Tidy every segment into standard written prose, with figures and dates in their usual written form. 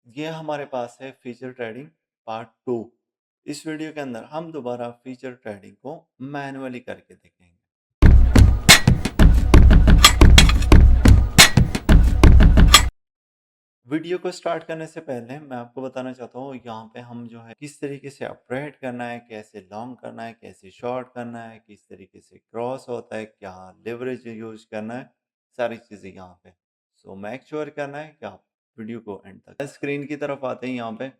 ये हमारे पास है फीचर ट्रेडिंग पार्ट 2। इस वीडियो के अंदर हम दोबारा फीचर ट्रेडिंग को मैन्युअली करके देखेंगे। वीडियो को स्टार्ट करने से पहले मैं आपको बताना चाहता हूँ यहाँ पे हम जो है किस तरीके से अपग्रेड करना है, कैसे लॉन्ग करना है, कैसे शॉर्ट करना है, किस तरीके से क्रॉस होता है, क्या लेवरेज यूज करना है, सारी चीज़ें यहाँ पे। सो मेक श्योर करना है कि आप वीडियो को एंड तक। स्क्रीन की तरफ आते हैं यहाँ पे।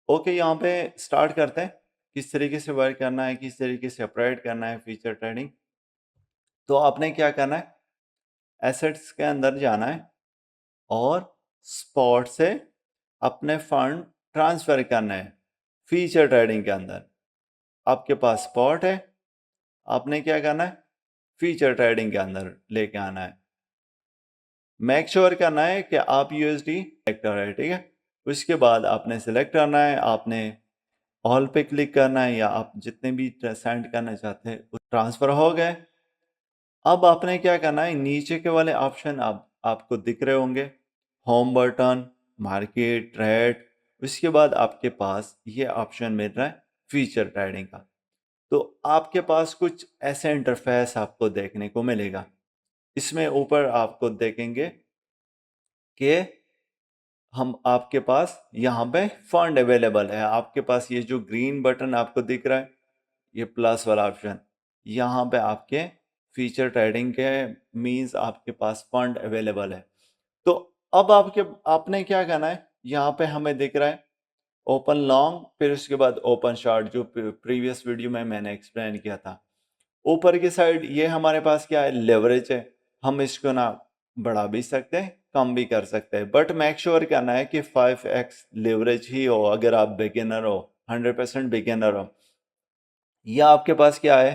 ओके, यहाँ पे स्टार्ट करते हैं किस तरीके से वर्क करना है, किस तरीके से अपग्रेड करना है फीचर ट्रेडिंग। तो आपने क्या करना है, एसेट्स के अंदर जाना है और स्पॉट से अपने फंड ट्रांसफर करना है फीचर ट्रेडिंग के अंदर। आपके पास स्पॉट है, आपने क्या करना है, फीचर ट्रेडिंग के अंदर लेके आना है। मेक श्योर करना है कि आप यूएसडी सेलेक्ट कर रहे हैं, ठीक है। उसके बाद आपने सेलेक्ट करना है, आपने ऑल पे क्लिक करना है या आप जितने भी सेंड करना चाहते हैं वो ट्रांसफर हो गए। अब आपने क्या करना है, नीचे के वाले ऑप्शन आपको दिख रहे होंगे, होम बटन, मार्केट, ट्रेड। उसके बाद आपके पास ये ऑप्शन मिल रहा है फीचर ट्रेडिंग का। तो आपके पास कुछ ऐसे इंटरफेस आपको देखने को मिलेगा। इसमें ऊपर आपको देखेंगे कि हम आपके पास यहाँ पे फंड अवेलेबल है। आपके पास ये जो ग्रीन बटन आपको दिख रहा है, ये प्लस वाला ऑप्शन, यहाँ पे आपके फीचर ट्रेडिंग के मीन्स आपके पास फंड अवेलेबल है। तो अब आपने क्या करना है, यहाँ पे हमें दिख रहा है ओपन लॉन्ग, फिर उसके बाद ओपन शॉर्ट, जो प्रीवियस वीडियो में मैंने एक्सप्लेन किया था। ऊपर की साइड ये हमारे पास क्या है, लेवरेज है। हम इसको ना बढ़ा भी सकते हैं, कम भी कर सकते हैं, बट मेक श्योर करना है कि 5x लेवरेज ही हो अगर आप बिगिनर हो, 100% बिगिनर हो। या आपके पास क्या है,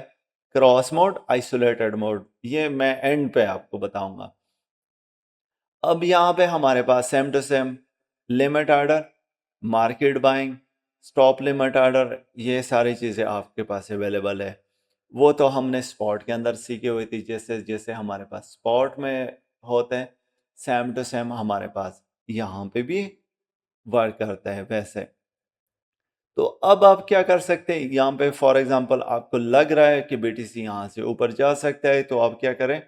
क्रॉस मोड, आइसोलेटेड मोड, ये मैं एंड पे आपको बताऊंगा। अब यहाँ पे हमारे पास same to same limit order, market buying, stop limit order, ये सारी चीज़ें आपके पास अवेलेबल है। वो तो हमने स्पॉट के अंदर सीखी हुई थी, जैसे जैसे हमारे पास स्पॉट में होते हैं सेम टू सेम हमारे पास यहाँ पे भी वर्क करता है वैसे। तो अब आप क्या कर सकते हैं, यहाँ पे फॉर एग्जांपल आपको लग रहा है कि बीटीसी यहाँ से ऊपर जा सकता है, तो आप क्या करें,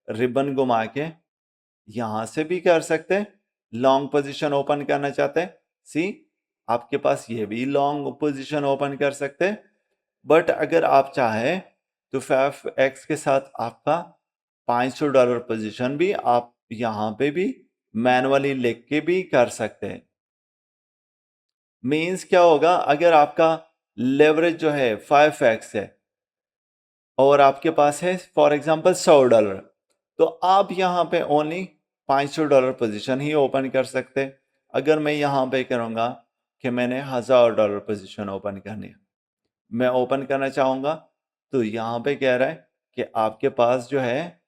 रिबन घुमा के यहाँ से भी कर सकते हैं। लॉन्ग पोजीशन ओपन करना चाहते हैं, सी आपके पास ये भी लॉन्ग पोजीशन ओपन कर सकते हैं। बट अगर आप चाहें तो 5x के साथ आपका $500 पोजीशन भी आप यहाँ पे भी मैनुअली लिख के भी कर सकते हैं। मीन्स क्या होगा, अगर आपका लेवरेज जो है 5x है और आपके पास है फॉर एग्जांपल $100, तो आप यहाँ पे ओनली $500 पोजीशन ही ओपन कर सकते। अगर मैं यहाँ पे करूँगा कि मैंने $1000 पोजीशन ओपन करनी है, मैं ओपन करना चाहूँगा, तो यहाँ पे कह रहा है कि आपके पास जो है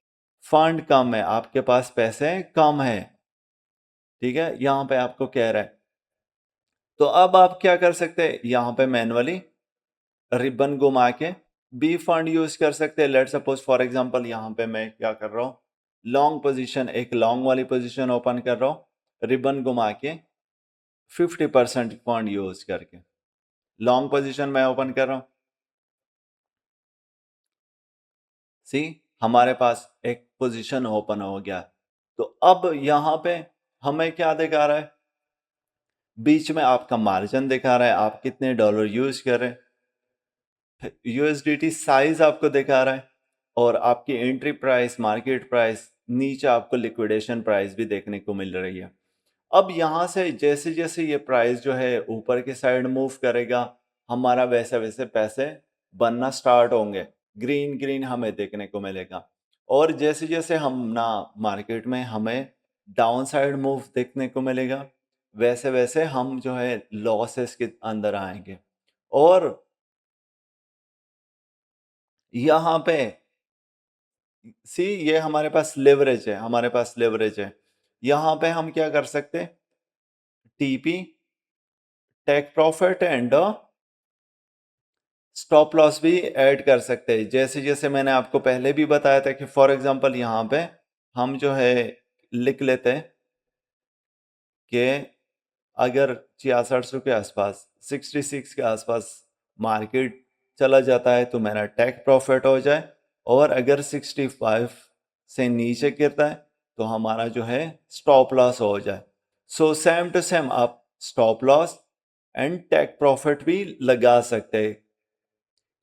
फंड कम है, आपके पास पैसे कम है, ठीक है, यहाँ पे आपको कह रहा है। तो अब आप क्या कर सकते हैं, यहाँ पे मैनुअली रिबन घुमा के बी फंड यूज कर सकते हैं। लेट सपोज फॉर एग्जांपल यहाँ पे मैं क्या कर रहा हूँ, लॉन्ग पोजीशन, एक लॉन्ग वाली पोजीशन ओपन कर रहा हूँ रिबन घुमा के 50% फंड यूज करके लॉन्ग पोजीशन में ओपन कर रहा हूँ। सी हमारे पास एक पोजीशन ओपन हो गया। तो अब यहाँ पे हमें क्या दिखा रहा है, बीच में आपका मार्जिन दिखा रहा है, आप कितने डॉलर यूज कर रहे हैं, यूएसडीटी साइज आपको दिखा रहा है, और आपकी एंट्री प्राइस, मार्केट प्राइस, नीचे आपको लिक्विडेशन प्राइस भी देखने को मिल रही है। अब यहाँ से जैसे जैसे ये प्राइस जो है ऊपर की साइड मूव करेगा, हमारा वैसे वैसे पैसे बनना स्टार्ट होंगे, ग्रीन ग्रीन हमें देखने को मिलेगा। और जैसे जैसे हम ना मार्केट में हमें डाउन साइड मूव देखने को मिलेगा, वैसे वैसे हम जो है लॉसेस के अंदर आएंगे। और यहाँ पे सी ये हमारे पास लेवरेज है, हमारे पास लेवरेज है। यहाँ पे हम क्या कर सकते हैं, TP, take profit and stop loss भी ऐड कर सकते हैं। जैसे जैसे मैंने आपको पहले भी बताया था कि फॉर एग्जांपल यहाँ पे हम जो है लिख लेते हैं कि अगर 6600 के आसपास 66 के आसपास मार्केट चला जाता है तो मेरा टेक प्रॉफिट हो जाए, और अगर 65 से नीचे गिरता है तो हमारा जो है स्टॉप लॉस हो जाए। सो सेम टू सेम आप stop loss and take profit भी लगा सकते हैं।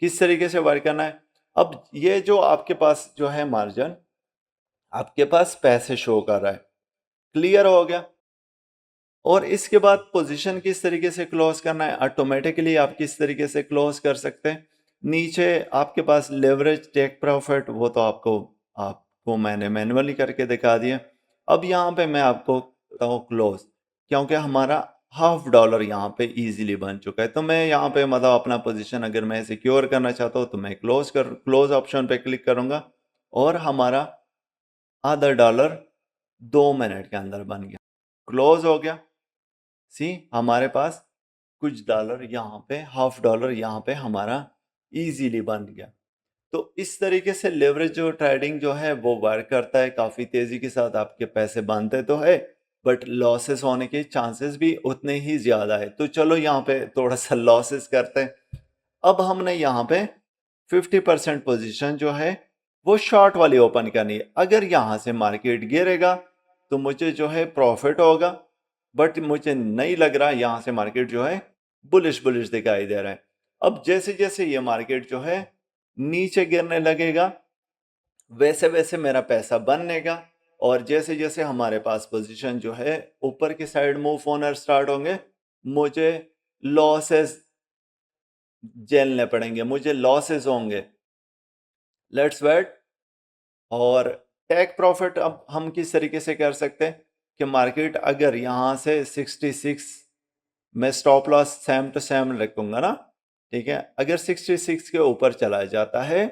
किस तरीके से वर्क करना है? अब ये जो आपके पास जो है मार्जिन, आपके पास पैसे शो कर रहा है, क्लियर हो गया। और इसके बाद पोजीशन किस तरीके से क्लोज करना है, ऑटोमेटिकली आप किस तरीके से क्लोज कर सकते हैं। नीचे आपके पास लेवरेज टेक प्रॉफिट, वो तो आपको मैंने मैन्युअली करके दिखा दिया। अब यहाँ पे मैं आपको बताऊँ क्लोज, क्योंकि हमारा $1/2 यहाँ पे इजीली बन चुका है, तो मैं यहाँ पे मतलब अपना पोजीशन अगर मैं सिक्योर करना चाहता हूँ तो मैं क्लोज ऑप्शन पे क्लिक करूंगा, और हमारा $1/2 2 मिनट के अंदर बन गया, क्लोज हो गया। सी हमारे पास कुछ डॉलर यहाँ पे, $1/2 यहाँ पे हमारा इजीली बन गया। तो इस तरीके से लेवरेज जो ट्रेडिंग जो है वो वर्क करता है, काफी तेजी के साथ आपके पैसे बनते तो है, बट लॉसेस होने के चांसेस भी उतने ही ज्यादा है। तो चलो यहाँ पे थोड़ा सा लॉसेस करते हैं। अब हमने यहाँ पे 50% पोजीशन जो है वो शॉर्ट वाली ओपन करनी है। अगर यहाँ से मार्केट गिरेगा तो मुझे जो है प्रॉफिट होगा, बट मुझे नहीं लग रहा, यहाँ से मार्केट जो है बुलिश बुलिश दिखाई दे रहा है। अब जैसे जैसे ये मार्केट जो है नीचे गिरने लगेगा, वैसे वैसे मेरा पैसा बननेगा, और जैसे जैसे हमारे पास पोजीशन जो है ऊपर की साइड मूव होना स्टार्ट होंगे, मुझे लॉसेस झेलने पड़ेंगे, मुझे लॉसेस होंगे। Let's wait. और टेक प्रॉफिट अब हम किस तरीके से कर सकते हैं कि मार्केट अगर यहाँ से 66, मैं stop loss same to same रखूंगा ना, ठीक है। अगर 66 के ऊपर चला जाता है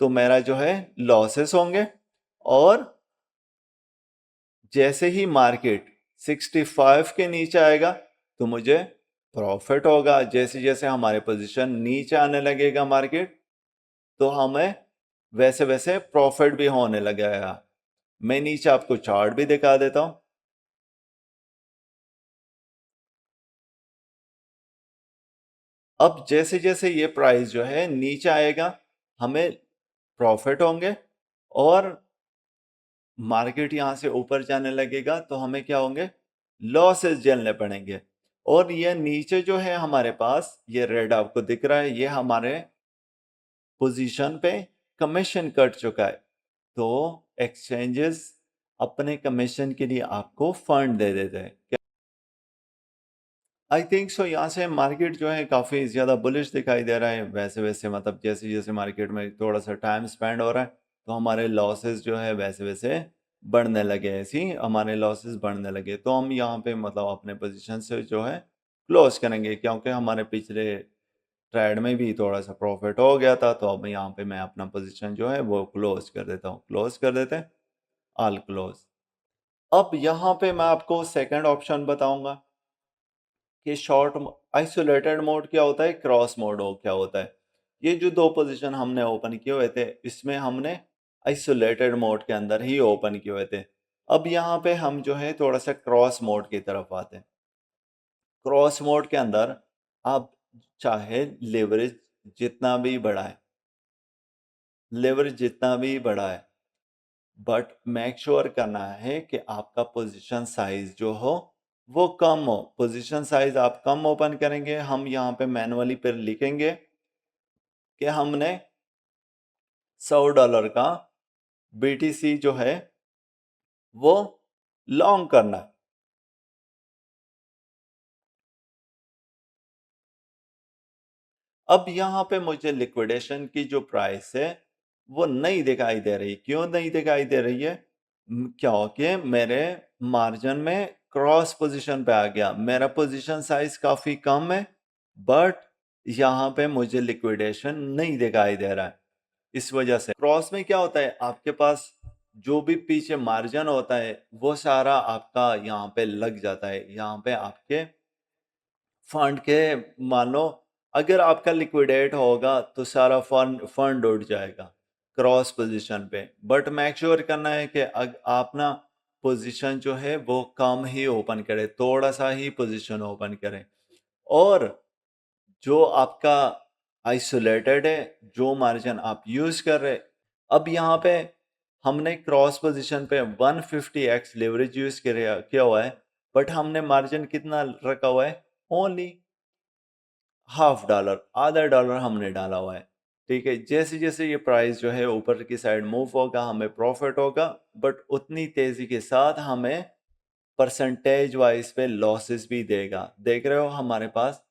तो मेरा जो है लॉसेस होंगे, और जैसे ही मार्केट 65 के नीचे आएगा तो मुझे प्रॉफिट होगा। जैसे जैसे हमारे पोजीशन नीचे आने लगेगा मार्केट, तो हमें वैसे वैसे प्रॉफिट भी होने लगेगा। मैं नीचे आपको चार्ट भी दिखा देता हूं। अब जैसे जैसे ये प्राइस जो है नीचे आएगा, हमें प्रॉफिट होंगे, और मार्केट यहां से ऊपर जाने लगेगा तो हमें क्या होंगे, लॉसेस झेलने पड़ेंगे। और ये नीचे जो है हमारे पास, ये रेड आपको दिख रहा है, ये हमारे पोजीशन पे कमीशन कट चुका है। तो एक्सचेंजेस अपने कमीशन के लिए आपको फंड दे देते हैं। आई थिंक सो यहाँ से मार्केट जो है काफ़ी ज़्यादा बुलिश दिखाई दे रहा है। वैसे वैसे मतलब जैसे जैसे मार्केट में थोड़ा सा टाइम स्पेंड हो रहा है तो हमारे लॉसेस जो है वैसे वैसे बढ़ने लगे, ऐसी हमारे लॉसेस बढ़ने लगे, तो हम यहाँ पे मतलब अपने पोजीशन से जो है क्लोज करेंगे, क्योंकि हमारे पिछले ट्रेड में भी थोड़ा सा प्रॉफिट हो गया था। तो अब यहाँ पे मैं अपना पोजीशन जो है वो क्लोज कर देता हूँ, क्लोज कर देते हैं, ऑल क्लोज। अब यहाँ पे मैं आपको सेकंड ऑप्शन बताऊंगा कि शॉर्ट आइसोलेटेड मोड क्या होता है, क्रॉस मोड हो क्या होता है। ये जो दो पोजीशन हमने ओपन किए हुए थे, इसमें हमने आइसोलेटेड मोड के अंदर ही ओपन किए हुए थे। अब यहाँ पे हम जो है थोड़ा सा क्रॉस मोड की तरफ आते हैं। क्रॉस मोड के अंदर आप चाहे लेवरेज जितना भी बढ़ा है, लेवरेज जितना भी बढ़ा है, बट मेक श्योर करना है कि आपका पोजीशन साइज जो हो वो कम हो। पोजीशन साइज आप कम ओपन करेंगे, हम यहाँ पे मैनुअली पर लिखेंगे कि हमने $100 का BTC जो है वो लॉन्ग करना है। अब यहाँ पे मुझे लिक्विडेशन की जो प्राइस है वो नहीं दिखाई दे रही। क्यों नहीं दिखाई दे रही है? क्योंकि मेरे मार्जिन में क्रॉस पोजीशन पे आ गया, मेरा पोजीशन साइज काफी कम है, बट यहाँ पे मुझे लिक्विडेशन नहीं दिखाई दे रहा है। इस वजह से क्रॉस में क्या होता है, आपके पास जो भी पीछे मार्जिन होता है वो सारा आपका यहाँ पे लग जाता है। यहाँ पे आपके फंड के, मान लो अगर आपका लिक्विडेट होगा तो सारा फंड फंड उड़ जाएगा क्रॉस पोजीशन पे। बट मेक श्योर करना है कि आप ना पोज़ीशन जो है वो कम ही ओपन करें, थोड़ा-सा ही पोज़ीशन ओपन करें। और जो आपका आइसोलेटेड है, जो मार्जिन आप यूज़ कर रहे हैं, अब यहाँ पे हमने क्रॉस पोज़ीशन पे 150x लेवरेज यूज़ किया हुआ है, बट हमने मार्जिन कितना रखा हुआ है? ओनली हाफ डॉलर, आधा डॉलर हमने डाला हुआ है, ठीक है? जैसे-जैसे ये प्राइस जो है ऊपर की साइड मूव होगा, हमें प्रॉफ़िट होगा, बट उतनी तेज़ी के साथ हमें परसेंटेज वाइज़ पे लॉसेस भी देगा। देख रहे हो हमारे पास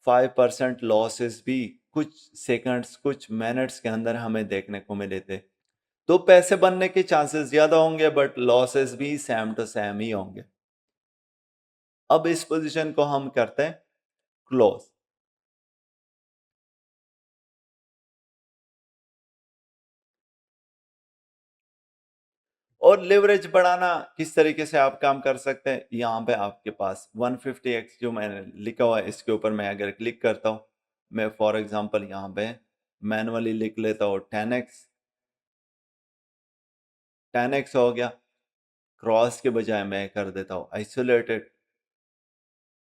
5% लॉसेस भी कुछ सेकंड्स, कुछ मिनट्स के अंदर हमें देखने को मिले थे। तो पैसे बनने के चांसेस ज़्यादा होंगे, बट लॉसेस भी सेम टू सेम ही होंगे। अब इस पोज़ीशन को हम करते हैं क्लोज़। और लिवरेज बढ़ाना किस तरीके से आप काम कर सकते हैं, यहाँ पे आपके पास 150x जो मैंने लिखा हुआ है, इसके ऊपर मैं अगर क्लिक करता हूँ, मैं फॉर एग्जांपल यहाँ पे मैनुअली लिख लेता हूँ 10x, 10x हो गया। क्रॉस के बजाय मैं कर देता हूँ आइसोलेटेड,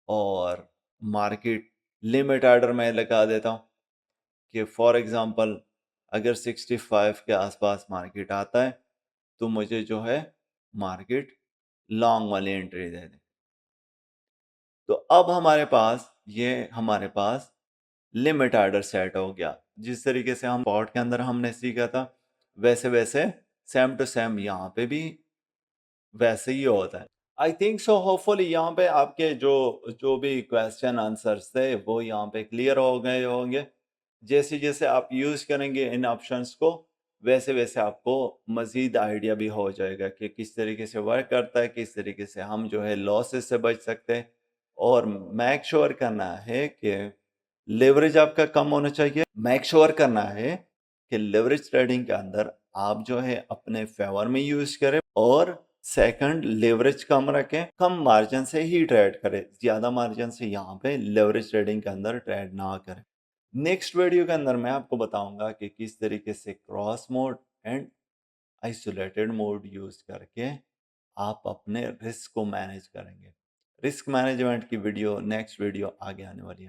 और मार्केट लिमिट ऑर्डर में लगा देता हूँ कि फॉर एग्जांपल अगर 65 के आसपास मार्केट आता है, तो मुझे जो है मार्केट लॉन्ग वाली एंट्री दे दे। तो अब हमारे पास लिमिट ऑर्डर सेट हो गया। जिस तरीके से हम पॉट के अंदर हमने सीखा था, वैसे-वैसे सेम टू सेम यहाँ पे भी वैसे ही होता है। आई थिंक सो, होपफुली यहाँ पे आपके जो जो भी क्वेश्चन आंसर्स थे वो यहाँ पे क्लियर हो गए होंगे। जैसे-जैसे आप यूज़ करेंगे इन ऑप्शंस को, वैसे-वैसे आपको मज़ीद आइडिया भी हो जाएगा कि किस तरीके से वर्क करता है, किस तरीके से हम जो है लॉसेस से बच सकते हैं। और मेक श्योर करना है कि लेवरेज आपका कम होना चाहिए। मेक श्योर करना है कि लेवरेज ट्रेडिंग के अंदर आप जो है अपने फ़ेवर में यूज़ करें, और सेकंड लेवरेज कम रखें, कम मार्जिन से ही ट्रेड करें। ज़्यादा मार्जिन से यहाँ पे लेवरेज ट्रेडिंग के अंदर ट्रेड ना करें। नेक्स्ट वीडियो के अंदर मैं आपको बताऊँगा कि किस तरीके से cross mode and isolated mode use करके आप अपने रिस्क को मैनेज करेंगे। रिस्क मैनेजमेंट की वीडियो नेक्स्ट वीडियो आगे आने वाली है।